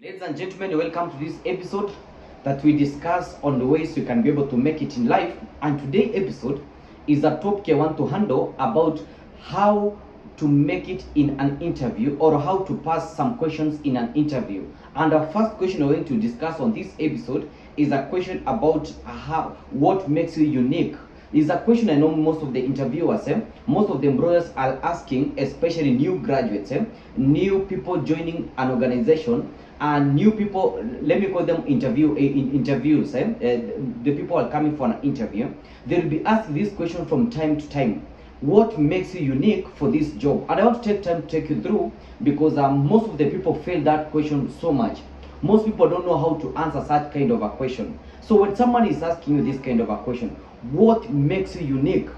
Ladies and gentlemen, welcome to this episode that we discuss on the ways you can be able to make it in life. And today's episode is a topic I want to handle about how to make it in an interview, or how to pass some questions in an interview. And the first question we're going to discuss on this episode is a question about what makes you unique. Is a question I know most of the interviewers, most of the employers are asking, especially new graduates, new people joining an organization, and new people, let me call them interviews, the people are coming for an interview. They will be asked this question from time to time: what makes you unique for this job? And I want to take time to take you through, because most of the people fail that question so much. Most people don't know how to answer such kind of a question. So when someone is asking you this kind of a question, what makes you unique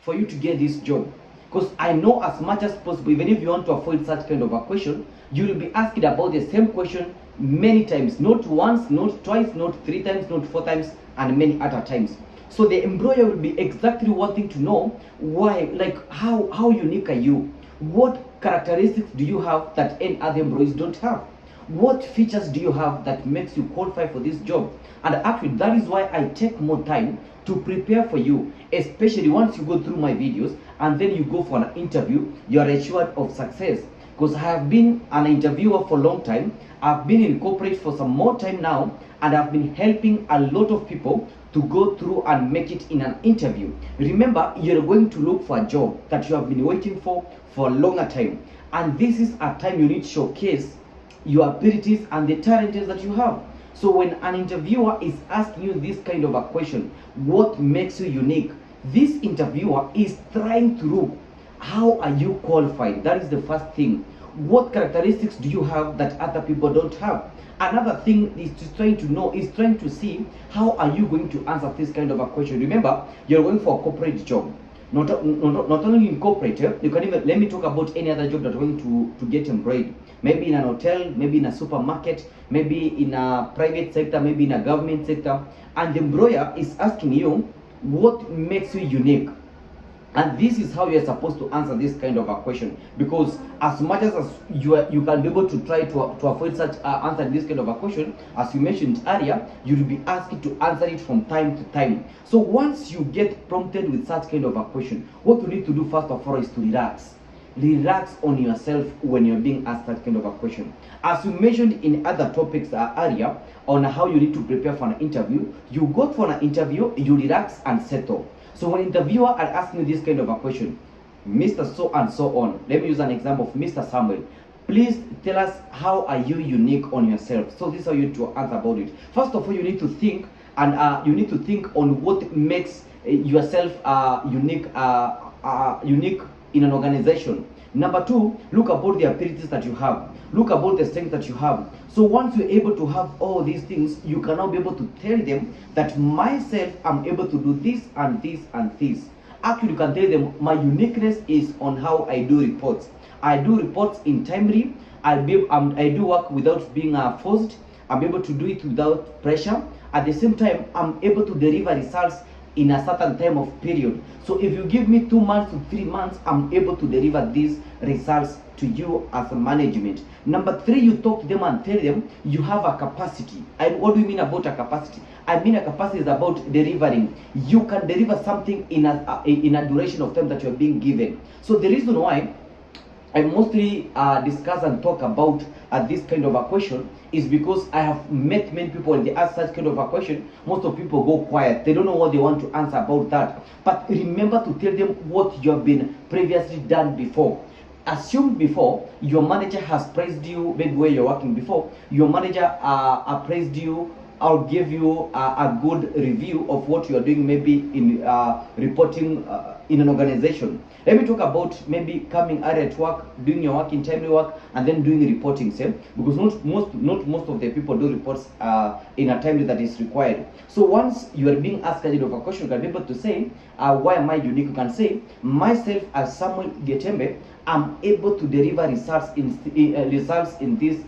for you to get this job? Because I know as much as possible, even if you want to avoid such kind of a question, you will be asked about the same question many times, not once, not twice, not three times, not four times, and many other times. So the employer will be exactly wanting to know why, like how unique are you? What characteristics do you have that any other employees don't have? What features do you have that makes you qualify for this job? And actually, that is why I take more time to prepare for you, especially once you go through my videos and then you go for an interview. You are assured of success, because I have been an interviewer for a long time. I've been in corporate for some more time now, and I've been helping a lot of people to go through and make it in an interview. Remember, you're going to look for a job that you have been waiting for a longer time, and this is a time you need to showcase your abilities and the talents that you have. So when an interviewer is asking you this kind of a question, what makes you unique, this interviewer is trying to look, how are you qualified? That is the first thing. What characteristics do you have that other people don't have? Another thing is trying to see how are you going to answer this kind of a question. Remember, you're going for a corporate job. Not only in corporate, you can even, let me talk about any other job that you're going to get employed. Maybe in an hotel, maybe in a supermarket, maybe in a private sector, maybe in a government sector. And the employer is asking you, what makes you unique? And this is how you're supposed to answer this kind of a question, because as much as you can be able to try to avoid such answering this kind of a question, as you mentioned earlier, you will be asked to answer it from time to time. So once you get prompted with such kind of a question, what you need to do first of all is to relax. Relax on yourself when you're being asked that kind of a question. As you mentioned in other topics earlier on how you need to prepare for an interview, you go for an interview, you relax and settle. So when interviewer are asking you this kind of a question, Mr. So and so on, let me use an example of Mr. Samuel. Please tell us, how are you unique on yourself? So this is how you need to answer about it. First of all, you need to think, and you need to think on what makes yourself unique in an organization. Number two, look about the abilities that you have. Look about the strengths that you have. So once you're able to have all these things, you can now be able to tell them that myself, I'm able to do this and this and this. Actually, you can tell them my uniqueness is on how I do reports. I do reports in timely. I do work without being forced. I'm able to do it without pressure. At the same time, I'm able to deliver results in a certain time of period. So if you give me 2 months to 3 months, I'm able to deliver these results to you as a management. Number three, you talk to them and tell them you have a capacity. And what do you mean about a capacity? I mean a capacity is about delivering. You can deliver something in a duration of time that you're being given. So the reason why I mostly discuss and talk about this kind of a question is because I have met many people when they ask such kind of a question. Most of people go quiet. They don't know what they want to answer about that. But remember to tell them what you have been previously done before. Assume before your manager has praised you, maybe where you're working before, your manager praised you or give you a good review of what you are doing, maybe in reporting in an organization. Let me talk about maybe coming early at work, doing your work in timely work, and then doing reporting, say, because not most of the people do reports in a time that is required. So once you are being asked kind of a question, you can be able to say, why am I unique? You can say, myself as Samuel Getembe, I'm able to deliver results in this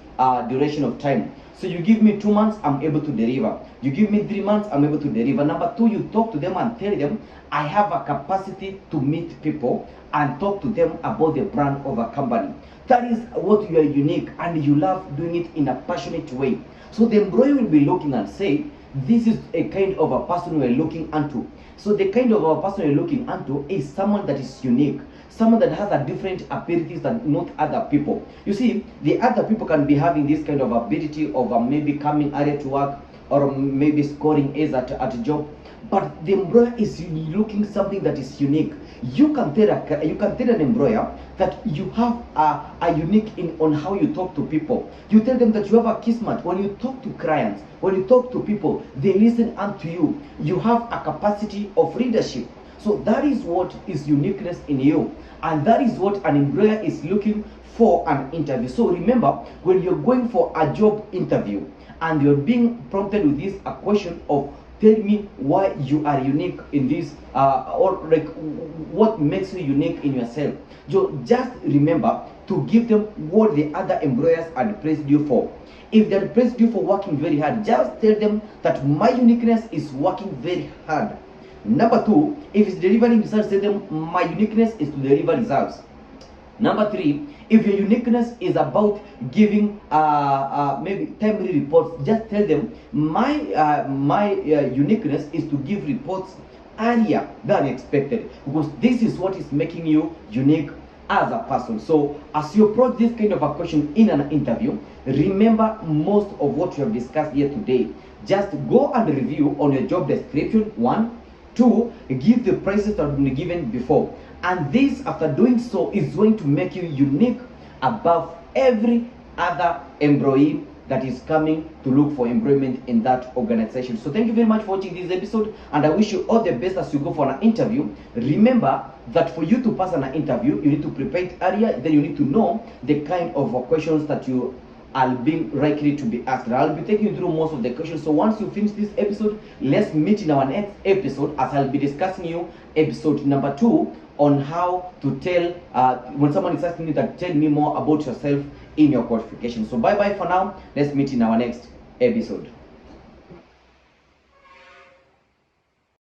duration of time. So you give me 2 months, I'm able to deliver. You give me 3 months, I'm able to deliver. Number two, you talk to them and tell them, I have a capacity to meet people and talk to them about the brand of a company. That is what you are unique, and you love doing it in a passionate way. So the employer will be looking and say, this is a kind of a person we're looking unto. So the kind of a person you're looking unto is someone that is unique, someone that has a different abilities than not other people. You see, the other people can be having this kind of ability of maybe coming early to work, or maybe scoring A's at a job, but the employer is looking something that is unique. You can tell an employer that you have a unique in on how you talk to people. You tell them that you have a kismet. When you talk to clients, when you talk to people, they listen unto you. You have a capacity of leadership. So that is what is uniqueness in you, and that is what an employer is looking for an interview. So remember, when you're going for a job interview and you're being prompted with this a question of, tell me why you are unique in this, or like what makes you unique in yourself. Just remember to give them what the other employers had praised you for. If they had praised you for working very hard, just tell them that my uniqueness is working very hard. Number two, if it's delivering results, tell them my uniqueness is to deliver results. Number three, if your uniqueness is about giving maybe timely reports, just tell them my uniqueness is to give reports earlier than expected, because this is what is making you unique as a person. So as you approach this kind of a question in an interview, remember most of what we have discussed here today. Just go and review on your job description, 1. 2, give the prices that have been given before. And this, after doing so, is going to make you unique above every other employee that is coming to look for employment in that organization. So thank you very much for watching this episode, and I wish you all the best as you go for an interview. Remember that for you to pass an interview, you need to prepare it earlier. Then you need to know the kind of questions that you are being likely to be asked. I'll be taking you through most of the questions. So once you finish this episode, let's meet in our next episode, as I'll be discussing you episode number 2 on how to tell when someone is asking you that, tell me more about yourself in your qualification. So bye bye for now. Let's meet in our next episode.